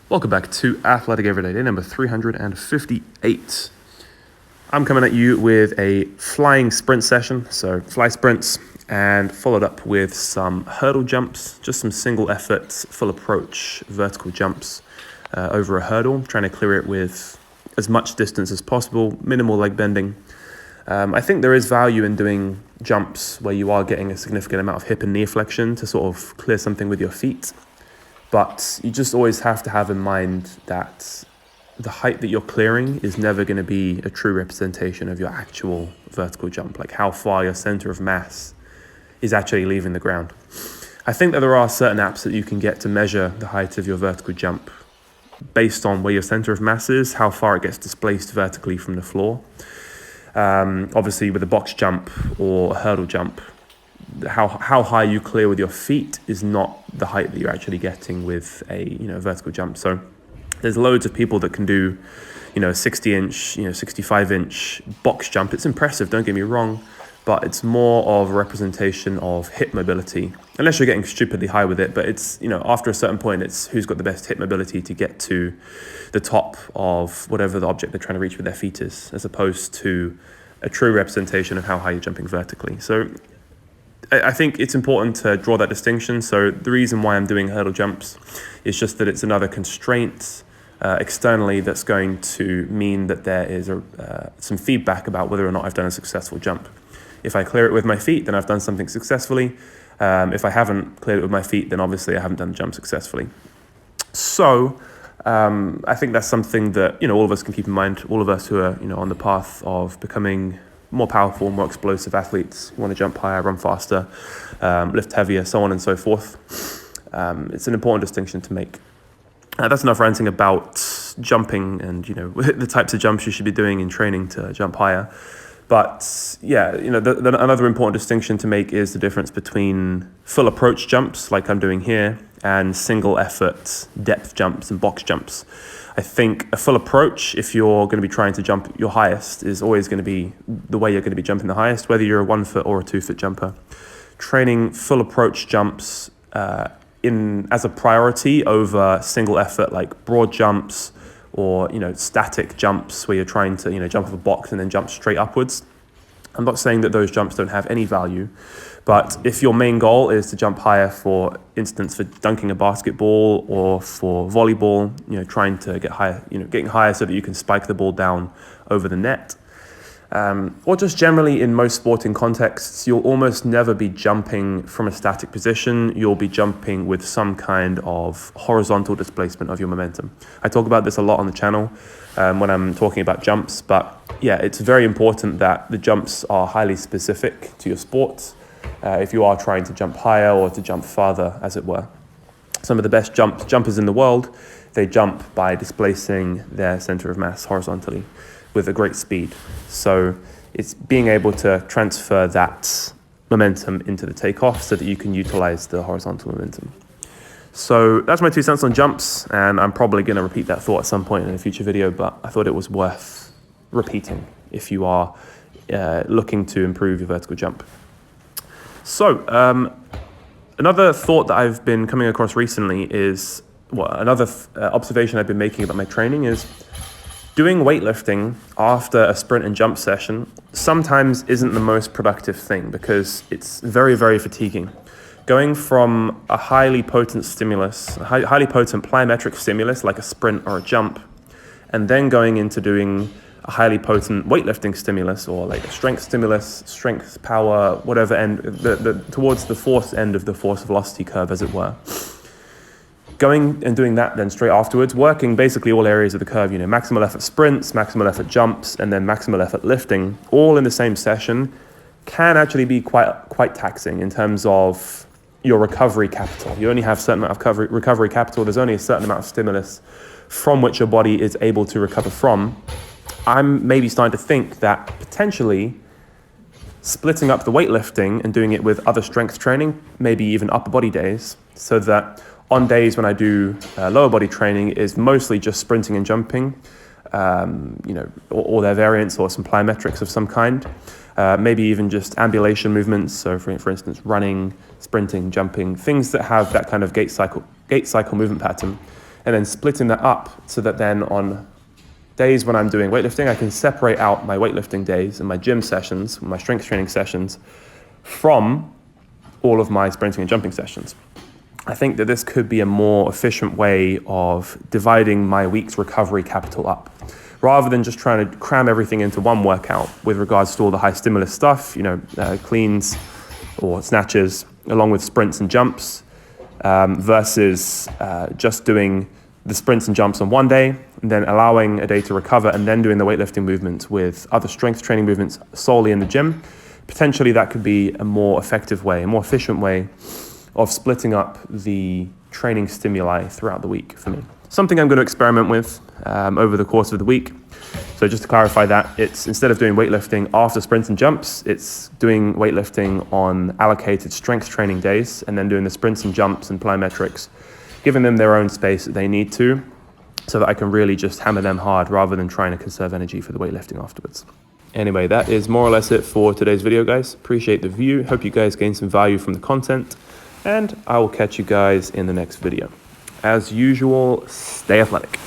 Welcome back to Athletic Everyday, day number 358. I'm coming at you with a flying sprint session, so fly sprints, and followed up with some hurdle jumps, just some single effort, full approach, vertical jumps over a hurdle, trying to clear it with as much distance as possible, minimal leg bending. I think there is value in doing jumps where you are getting a significant amount of hip and knee flexion to sort of clear something with your feet. But you just always have to have in mind that the height that you're clearing is never going to be a true representation of your actual vertical jump, like how far your center of mass is actually leaving the ground. I think that there are certain apps that you can get to measure the height of your vertical jump based on where your center of mass is, how far it gets displaced vertically from the floor. Obviously with a box jump or a hurdle jump, how high you clear with your feet is not the height that you're actually getting with a vertical jump. So there's loads of people that can do 60-inch, 65-inch box jump. It's impressive, don't get me wrong, but it's more of a representation of hip mobility, unless you're getting stupidly high with it. But it's, after a certain point, it's who's got the best hip mobility to get to the top of whatever the object they're trying to reach with their feet is, as opposed to a true representation of how high you're jumping vertically. So I think it's important to draw that distinction. So the reason why I'm doing hurdle jumps is just that it's another constraint externally that's going to mean that there is some feedback about whether or not I've done a successful jump. If I clear it with my feet, then I've done something successfully. If I haven't cleared it with my feet, then obviously I haven't done the jump successfully. So I think that's something that all of us can keep in mind. All of us who are on the path of becoming more powerful, more explosive athletes, want to jump higher, run faster, lift heavier, so on and so forth. It's an important distinction to make. That's enough ranting about jumping and the types of jumps you should be doing in training to jump higher. But yeah, another important distinction to make is the difference between full approach jumps, like I'm doing here, and single effort depth jumps and box jumps. I think a full approach, if you're going to be trying to jump your highest, is always going to be the way you're going to be jumping the highest, whether you're a 1 foot or a 2 foot jumper. Training full approach jumps as a priority over single effort, like broad jumps or static jumps where you're trying to jump off a box and then jump straight upwards. I'm not saying that those jumps don't have any value, but if your main goal is to jump higher, for instance, for dunking a basketball or for volleyball, trying to get higher, getting higher so that you can spike the ball down over the net, or just generally in most sporting contexts, you'll almost never be jumping from a static position. You'll be jumping with some kind of horizontal displacement of your momentum. I talk about this a lot on the channel when I'm talking about jumps, but yeah, it's very important that the jumps are highly specific to your sport if you are trying to jump higher or to jump farther, as it were. Some of the best jumpers in the world, they jump by displacing their center of mass horizontally with a great speed. So it's being able to transfer that momentum into the takeoff so that you can utilize the horizontal momentum. So that's my 2 cents on jumps, and I'm probably going to repeat that thought at some point in a future video, but I thought it was worth repeating if you are looking to improve your vertical jump. So another thought that I've been coming across recently is, another observation I've been making about my training is doing weightlifting after a sprint and jump session sometimes isn't the most productive thing because it's very, very fatiguing. Going from a highly potent stimulus, a highly potent plyometric stimulus like a sprint or a jump, and then going into doing a highly potent weightlifting stimulus or like a strength stimulus, strength, power, whatever end, towards the force end of the force velocity curve, as it were. Going and doing that then straight afterwards, working basically all areas of the curve, maximal effort sprints, maximal effort jumps, and then maximal effort lifting, all in the same session, can actually be quite taxing in terms of your recovery capital. You only have a certain amount of recovery capital. There's only a certain amount of stimulus from which your body is able to recover from. I'm maybe starting to think that potentially splitting up the weightlifting and doing it with other strength training, maybe even upper body days, so that on days when I do lower body training is mostly just sprinting and jumping, or their variants or some plyometrics of some kind. Maybe even just ambulation movements. So for instance, running, sprinting, jumping, things that have that kind of gait cycle movement pattern. and then splitting that up so that then on days when I'm doing weightlifting, I can separate out my weightlifting days and my gym sessions, my strength training sessions from all of my sprinting and jumping sessions. I think that this could be a more efficient way of dividing my week's recovery capital up, rather than just trying to cram everything into one workout with regards to all the high stimulus stuff, cleans or snatches, along with sprints and jumps, versus just doing the sprints and jumps on one day, and then allowing a day to recover, and then doing the weightlifting movements with other strength training movements solely in the gym. Potentially that could be a more effective way, a more efficient way of splitting up the training stimuli throughout the week for me. Something I'm going to experiment with over the course of the week. So just to clarify that, it's instead of doing weightlifting after sprints and jumps, it's doing weightlifting on allocated strength training days, and then doing the sprints and jumps and plyometrics, giving them their own space that they need to, so that I can really just hammer them hard rather than trying to conserve energy for the weightlifting afterwards. Anyway, that is more or less it for today's video, guys. Appreciate the view. Hope you guys gained some value from the content, and I will catch you guys in the next video. As usual, stay athletic.